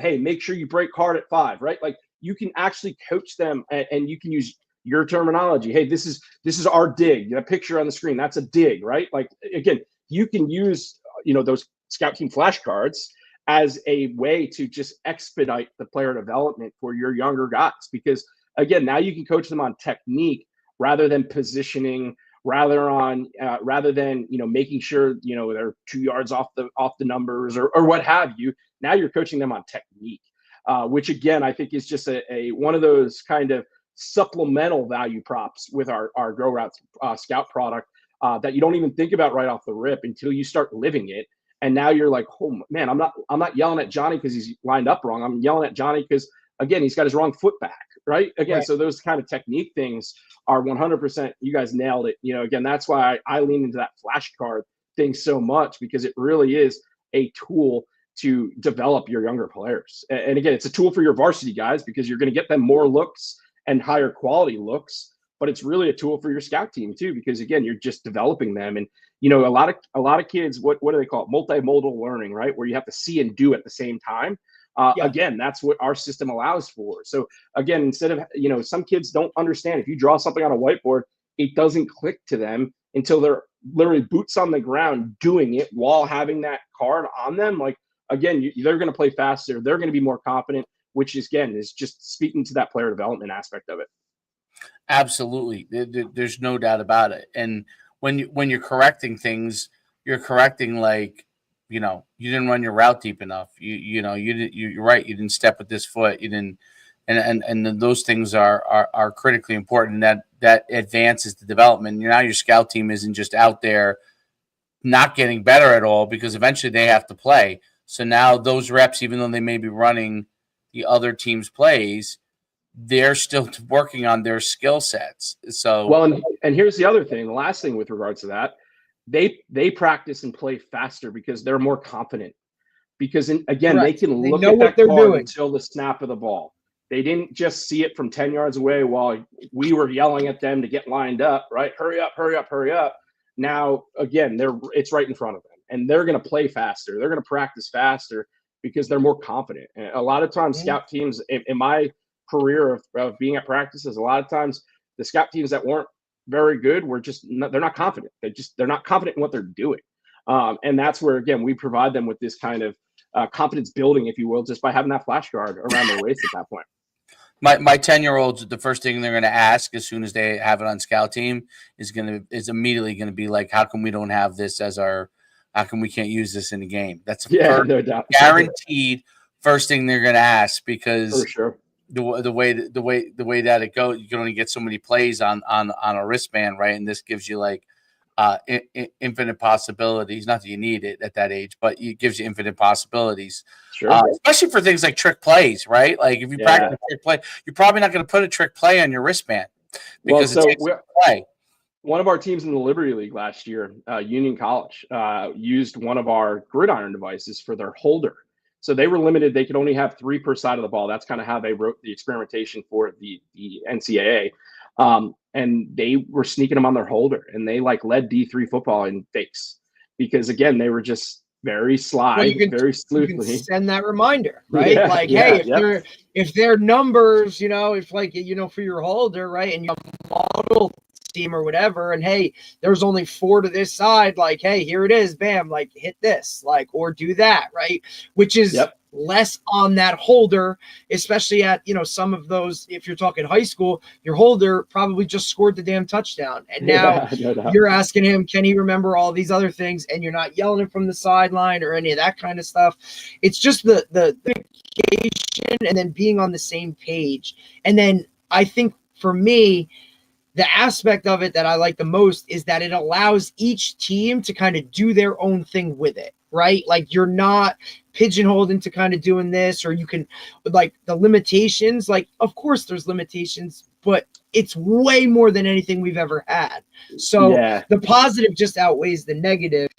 Hey, make sure you break hard at 5, right? Like you can actually coach them, and you can use your terminology. Hey, this is our dig. A picture on the screen, that's a dig, right? Like, again, you can use those scout team flashcards as a way to just expedite the player development for your younger guys, because again, now you can coach them on technique rather than positioning, rather than making sure they're 2 yards off the numbers or what have you. Now you're coaching them on technique, which again I think is just a one of those kind of supplemental value props with our Go Route Scout product that you don't even think about right off the rip until you start living it. And now you're like, oh man, I'm not yelling at Johnny because he's lined up wrong. I'm yelling at Johnny because again he's got his wrong foot back, right? Again, so those kind of technique things are 100%. You guys nailed it. Again, that's why I lean into that flashcard thing so much, because it really is a tool to develop your younger players. And again, it's a tool for your varsity guys because you're going to get them more looks and higher quality looks, but it's really a tool for your scout team too, because again, you're just developing them. And a lot of kids, what do they call it? Multimodal learning, right? Where you have to see and do at the same time. Again, that's what our system allows for. So again, instead of, some kids don't understand if you draw something on a whiteboard, it doesn't click to them until they're literally boots on the ground doing it while having that card on them. Like, again, they're going to play faster. They're going to be more confident, which is, again, is just speaking to that player development aspect of it. Absolutely. There's no doubt about it. And when you're correcting things, you're correcting, like, you didn't run your route deep enough. You're right. You didn't step with this foot. You didn't, and then those things are critically important. That advances the development. Now your scout team isn't just out there not getting better at all, because eventually they have to play. So now those reps, even though they may be running the other team's plays, they're still working on their skill sets. So, well, and here's the other thing. The last thing with regards to that, they practice and play faster because they're more confident. Because again, Correct. They can They look know at what that they're card doing until the snap of the ball. They didn't just see it from 10 yards away while we were yelling at them to get lined up, right? Hurry up, hurry up, hurry up. Now, again, it's right in front of them, and they're going to play faster. They're going to practice faster because they're more confident. And a lot of times, scout teams, in my career of being at practices, a lot of times the scout teams that weren't very good were they're not confident. They're not confident in what they're doing. And that's where, again, we provide them with this kind of confidence building, if you will, just by having that flashcard around their waist at that point. My 10-year-olds, the first thing they're going to ask as soon as they have it on scout team is immediately going to be like, how come we don't have this how come we can't use this in the game? That's no doubt. Guaranteed first thing they're going to ask, because for sure. The way that it goes, you can only get so many plays on a wristband, right? And this gives you like infinite possibilities. Not that you need it at that age, but it gives you infinite possibilities. Sure. Especially for things like trick plays, right? Like if you practice a trick play, you're probably not going to put a trick play on your wristband because it takes a play. One of our teams in the Liberty League last year, Union College, used one of our gridiron devices for their holder. So they were limited. They could only have 3 per side of the ball. That's kind of how they wrote the experimentation for the NCAA. And they were sneaking them on their holder, and they led D3 football in fakes because, again, they were just very sly, very sleuthly. You can send that reminder, right? Hey, if their numbers, if for your holder, right, and you model team or whatever, and hey, there's only 4 to this side, like, hey, here it is, bam, like hit this, like, or do that, right? Which is less on that holder, especially at some of those. If you're talking high school, your holder probably just scored the damn touchdown, and now you're asking him, can he remember all these other things? And you're not yelling it from the sideline or any of that kind of stuff. It's just the communication and then being on the same page. And then I think for me, the aspect of it that I like the most is that it allows each team to kind of do their own thing with it, right? Like you're not pigeonholed into kind of doing this, or you can, like, the limitations, like, of course there's limitations, but it's way more than anything we've ever had. So the positive just outweighs the negative.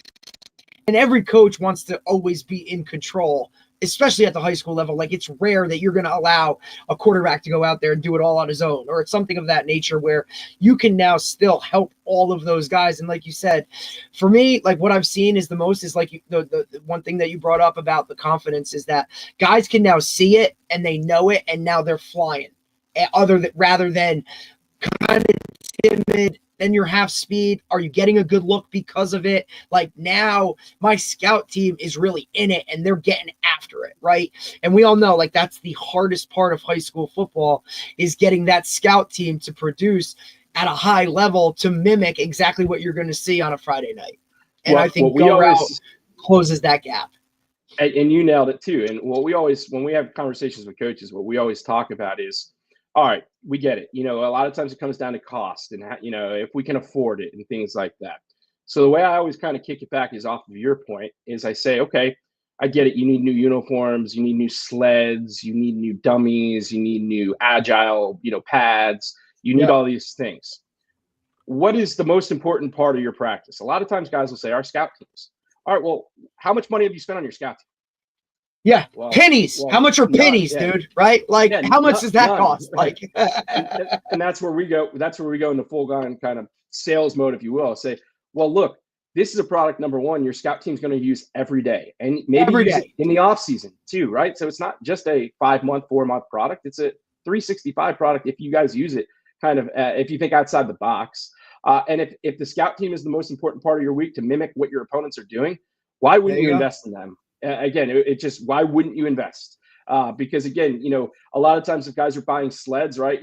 And every coach wants to always be in control, especially at the high school level. Like, it's rare that you're going to allow a quarterback to go out there and do it all on his own, or it's something of that nature where you can now still help all of those guys. And like you said, for me, like what I've seen is like the one thing that you brought up about the confidence is that guys can now see it and they know it, and now they're flying rather than kind of timid. Then you're half speed. Are you getting a good look because of it? Like, now my scout team is really in it and they're getting after it, right? And we all know, like, that's the hardest part of high school football, is getting that scout team to produce at a high level to mimic exactly what you're going to see on a Friday night. And I think Go ROUT closes that gap. And you nailed it too. And when we have conversations with coaches, what we always talk about is, all right, we get it. A lot of times it comes down to cost and, if we can afford it and things like that. So the way I always kind of kick it back is off of your point is I say, okay, I get it. You need new uniforms, you need new sleds, you need new dummies, you need new agile, pads, you need all these things. What is the most important part of your practice? A lot of times guys will say, our scout teams. All right, well, how much money have you spent on your scout team? Yeah, pennies. How much are pennies, dude? Right? Like, how much does that cost? Like, and that's where we go. That's where we go into full-on kind of sales mode, if you will. Say, well, look, this is a product, number one, your scout team's going to use every day, and maybe use it in the off season too, right? So it's not just a 5-month, 4-month product. It's a 365 product if you guys use it kind of if you think outside the box. And if the scout team is the most important part of your week to mimic what your opponents are doing, why wouldn't you invest in them? Again, it just, why wouldn't you invest? Because again, a lot of times if guys are buying sleds, right,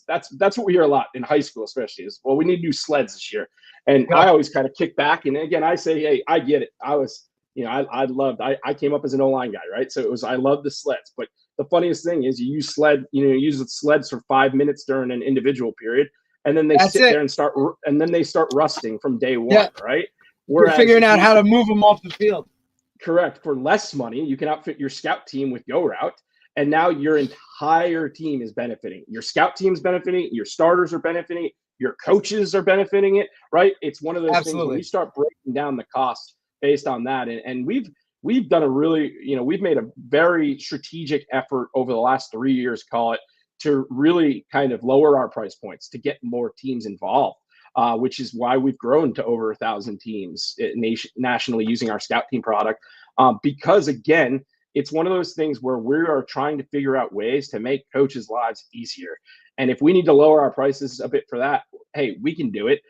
that's what we hear a lot in high school, especially, is, well, we need new sleds this year. And I always kind of kick back. And again, I say, hey, I get it. I came up as an O-line guy, right? So I love the sleds. But the funniest thing is you use the sleds for 5 minutes during an individual period, and then they there and then they start rusting from day one, right? We're figuring out how to move them off the field. Correct. For less money, you can outfit your scout team with Go Route, and now your entire team is benefiting. Your scout team's benefiting, your starters are benefiting, your coaches are benefiting it, right? It's one of those things when you start breaking down the costs based on that. And we've done a really, we've made a very strategic effort over the last 3 years, call it, to really kind of lower our price points to get more teams involved. Which is why we've grown to over 1,000 teams nationally using our scout team product. Because again, it's one of those things where we are trying to figure out ways to make coaches' lives easier. And if we need to lower our prices a bit for that, hey, we can do it,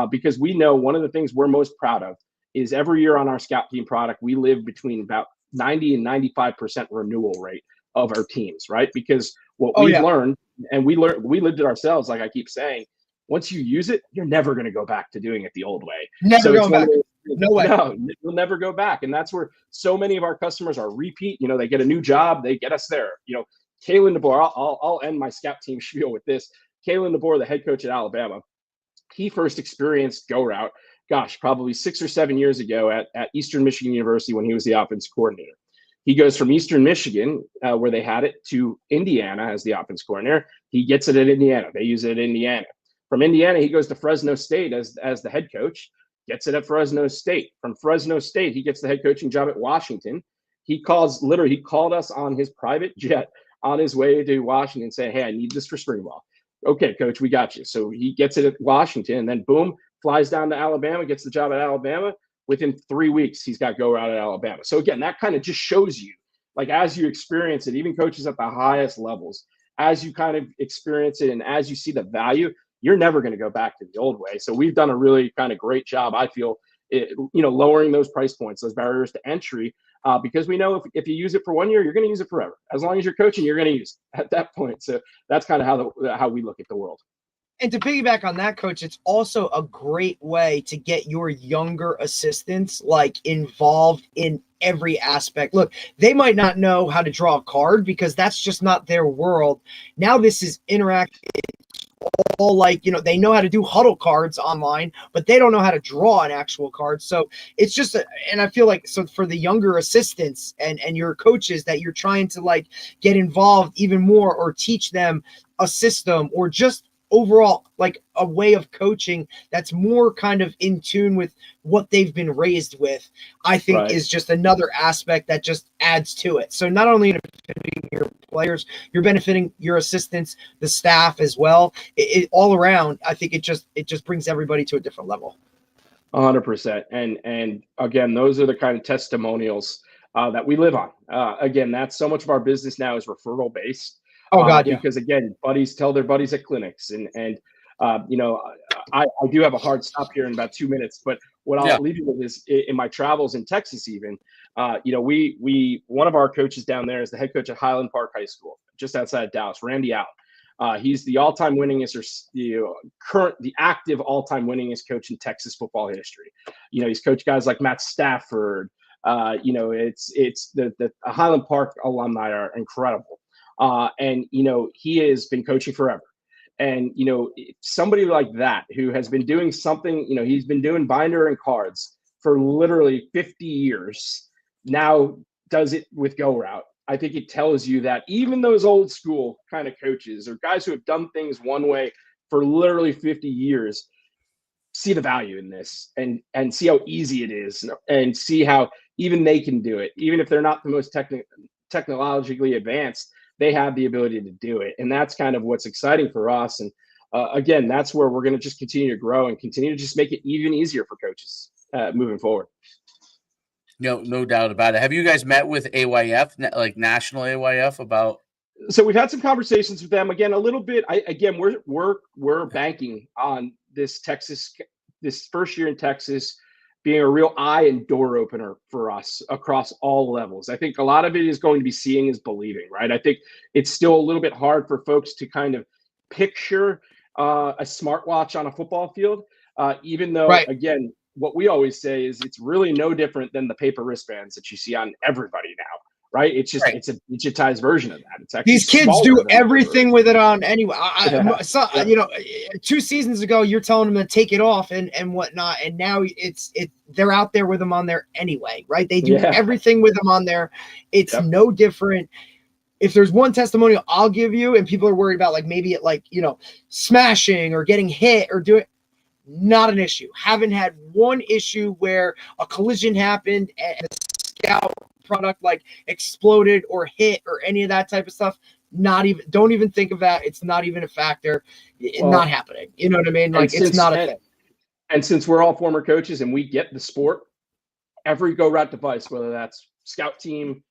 because we know one of the things we're most proud of is every year on our scout team product, we live between about 90 and 95% renewal rate of our teams, right? Because what we've learned, and we lived it ourselves, like I keep saying, once you use it, you're never going to go back to doing it the old way. Never going back. No way. No, you'll never go back. And that's where so many of our customers are repeat. They get a new job, they get us there. Kalen DeBoer, I'll end my scout team spiel with this. Kalen DeBoer, the head coach at Alabama, he first experienced Go Route, probably 6 or 7 years ago at Eastern Michigan University when he was the offense coordinator. He goes from Eastern Michigan, where they had it, to Indiana as the offense coordinator. He gets it at Indiana. They use it at Indiana. From Indiana, he goes to Fresno State as the head coach, gets it at Fresno State. From Fresno State, he gets the head coaching job at Washington. He called us on his private jet on his way to Washington saying, hey, I need this for spring ball. Okay, coach, we got you. So he gets it at Washington, and then boom, flies down to Alabama, gets the job at Alabama. Within 3 weeks, he's got Go Route at Alabama. So again, that kind of just shows you, like, as you experience it, even coaches at the highest levels, as you kind of experience it and as you see the value, you're never going to go back to the old way. So we've done a really kind of great job, I feel, lowering those price points, those barriers to entry, because we know if you use it for 1 year, you're going to use it forever. As long as you're coaching, you're going to use it at that point. So that's kind of how we look at the world. And to piggyback on that, Coach, it's also a great way to get your younger assistants involved in every aspect. Look, they might not know how to draw a card because that's just not their world. Now this is interactive. All they know how to do huddle cards online, but they don't know how to draw an actual card. So it's just, and I feel like, so for the younger assistants and your coaches that you're trying to get involved even more or teach them a system or just overall a way of coaching that's more kind of in tune with what they've been raised with, I think is just another aspect that just adds to it. So not only benefiting your players, you're benefiting your assistants, the staff as well. It all around, I think it just brings everybody to a different level. 100%. And again, those are the kind of testimonials that we live on. Again, that's so much of our business now is referral based. Because again, buddies tell their buddies at clinics, and I do have a hard stop here in about 2 minutes, but what I'll leave you with is in my travels in Texas, even, one of our coaches down there is the head coach at Highland Park High School, just outside of Dallas, Randy Allen. He's the all-time winningest, or the active all-time winningest coach in Texas football history. He's coached guys like Matt Stafford. It's the Highland Park alumni are incredible. And he has been coaching forever. And, somebody like that who has been doing something, he's been doing binder and cards for literally 50 years, now does it with Go Route. I think it tells you that even those old school kind of coaches or guys who have done things one way for literally 50 years see the value in this and see how easy it is and see how even they can do it. Even if they're not the most technologically advanced, they have the ability to do it. And that's kind of what's exciting for us. And again, that's where we're going to just continue to grow and continue to just make it even easier for coaches moving forward. No doubt about it. Have you guys met with AYF, like national AYF, about So we've had some conversations with them again, a little bit. We're banking on this first year in Texas being a real eye and door opener for us across all levels. I think a lot of it is going to be seeing is believing, right? I think it's still a little bit hard for folks to kind of picture a smartwatch on a football field, even though, Right. again, what we always say is it's really no different than the paper wristbands that you see on everybody now. Right. It's just it's a digitized version of that. It's actually these kids do everything with it on anyway. Yeah. You know, 2 seasons ago, you're telling them to take it off and whatnot. And now they're out there with them on there anyway. Right. They do everything with them on there. It's no different. If there's one testimonial I'll give you and people are worried about like maybe it like, you know, smashing or getting hit or doing, not an issue. Haven't had one issue where a collision happened and a scout product like exploded or hit or any of that type of stuff. Don't even think of that. It's not even a factor. Not happening. You know what I mean? Like it's not a thing. And since we're all former coaches and we get the sport, every Go Route device, whether that's scout team,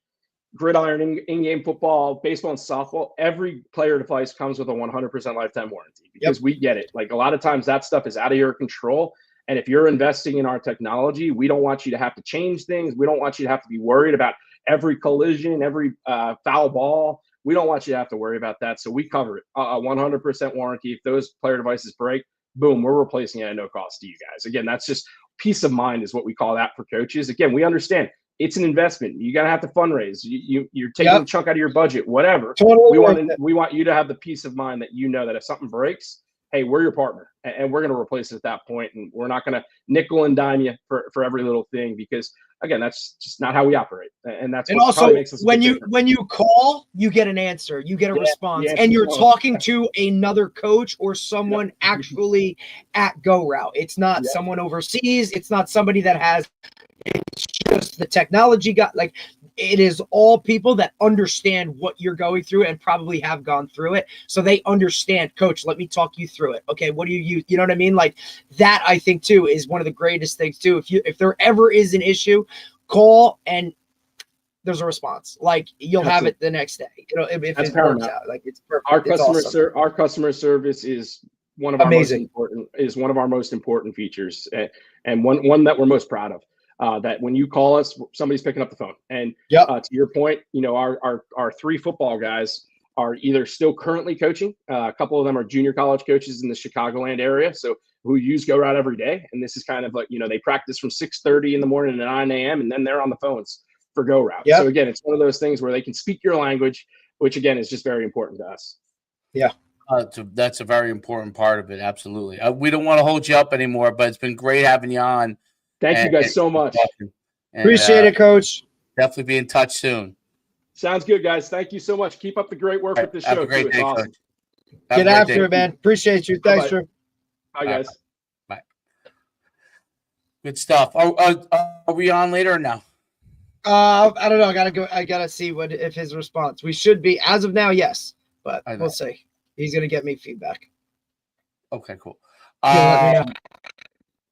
gridiron, in-game football, baseball, and softball, every player device comes with a 100% lifetime warranty because we get it. Like a lot of times that stuff is out of your control. And if you're investing in our technology, we don't want you to have to change things. We don't want you to have to be worried about every collision, every foul ball. We don't want you to have to worry about that. So we cover it, a 100% warranty. If those player devices break, boom, we're replacing it at no cost to you guys. Again, that's just peace of mind is what we call that for coaches. Again, we understand it's an investment. You're going to have to fundraise. You're taking a chunk out of your budget, whatever. Totally. We want you to have the peace of mind that you know that if something breaks, hey, we're your partner, and we're going to replace it at that point, and we're not going to nickel and dime you for every little thing because, again, that's just not how we operate, and that's what also makes us when you call, you get an answer, you get a response, and you're talking to another coach or someone actually at Go Route. It's not someone overseas. It's not somebody that has. It's just the technology like it is all people that understand what you're going through and probably have gone through it. So they understand, coach, let me talk you through it. Okay. What do you use? You know what I mean? Like that, I think too, is one of the greatest things too. If there ever is an issue, call and there's a response. Like you'll have it the next day. You know, if it works out, like it's perfect. Our customer service is one of our most important features and one that we're most proud of. That when you call us, somebody's picking up the phone. And to your point, you know, our 3 football guys are either still currently coaching. A couple of them are junior college coaches in the Chicagoland area, so who use Go Route every day. And this is kind of like, you know, they practice from 6:30 in the morning to 9 a.m. and then they're on the phones for Go Route. So again, it's one of those things where they can speak your language, which again is just very important to us. Yeah. That's a very important part of it. Absolutely. We don't want to hold you up anymore, but it's been great having you on. Thank you guys so much. Appreciate it, Coach. Definitely be in touch soon. Sounds good, guys. Thank you so much. Keep up the great work with this show. Have a great day, awesome. Coach. Get after it, man. Appreciate you. Thanks, Drew. Bye, guys. Bye. Good stuff. Are we on later or no? I don't know. I gotta see if his response. We should be as of now, yes, but we'll see. He's gonna get me feedback. Okay, cool. Let me know.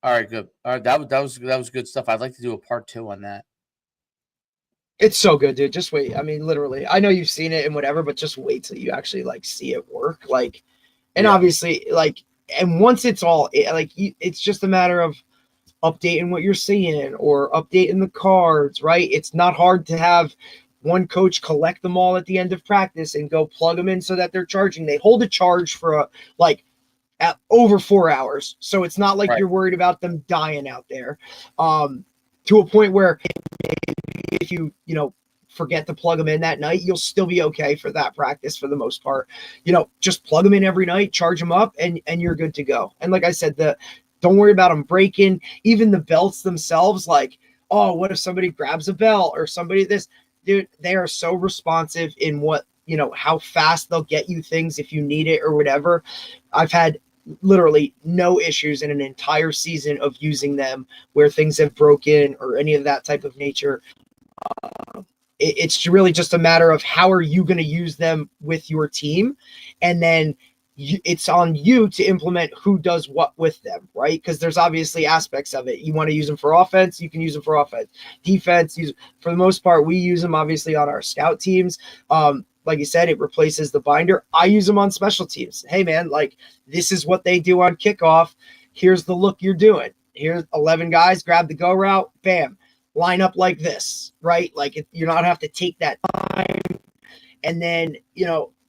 All right, good. All right, that was good stuff. I'd like to do a part 2 on that. It's so good, dude. Just wait. I mean, literally, I know you've seen it and whatever, but just wait till you actually like see it work. Like, and obviously, like, and once it's all it's just a matter of updating what you're seeing or updating the cards, right? It's not hard to have one coach collect them all at the end of practice and go plug them in so that they're charging. They hold a charge for at over 4 hours. So it's not like you're worried about them dying out there to a point where if you forget to plug them in that night, you'll still be okay for that practice for the most part. You know, just plug them in every night, charge them up, and you're good to go. And like I said, don't worry about them breaking. Even the belts themselves, like, oh, what if somebody grabs a belt or somebody this? Dude, they are so responsive in what, you know, how fast they'll get you things if you need it or whatever. I've had literally no issues in an entire season of using them where things have broken or any of that type of nature. It's really just a matter of how are you going to use them with your team, and then it's on you to implement who does what with them, right? Because there's obviously aspects of it. You want to use them for offense, you can use them for offense. Defense, for the most part, we use them obviously on our scout teams. like you said, it replaces the binder. I use them on special teams. Hey man, like this is what they do on kickoff. Here's the look you're doing. Here's 11 guys, grab the go route, bam, line up like this, right? Like you're not have to take that time. And then,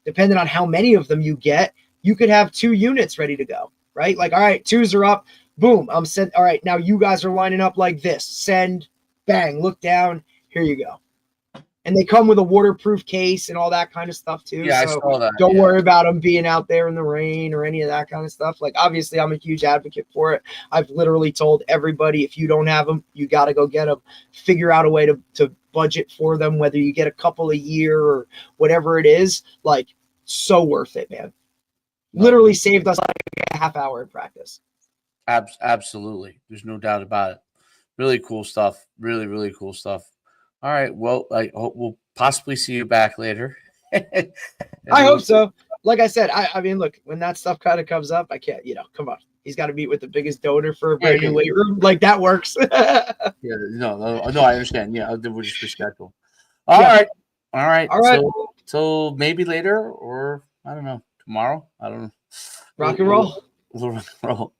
depending on how many of them you get, you could have 2 units ready to go, right? Like, all right, 2s are up, boom, I'm sent. All right, now you guys are lining up like this. Send, bang, look down, here you go. And they come with a waterproof case and all that kind of stuff too. Yeah, so I saw that. Don't worry about them being out there in the rain or any of that kind of stuff. Like, obviously, I'm a huge advocate for it. I've literally told everybody, if you don't have them, you got to go get them. Figure out a way to budget for them, whether you get a couple a year or whatever it is. Like, so worth it, man. Literally saved us like a half hour in practice. Absolutely. There's no doubt about it. Really cool stuff. Really, really cool stuff. All right. Well, I hope we'll possibly see you back later. I hope so. Like I said, I mean, look, when that stuff kind of comes up, I can't, come on. He's got to meet with the biggest donor for a brand new weight room. Like, that works. Yeah, no, I understand. Yeah, we'll just reschedule. All right. So maybe later, or I don't know, tomorrow. I don't know. Rock and roll. We'll rock and roll.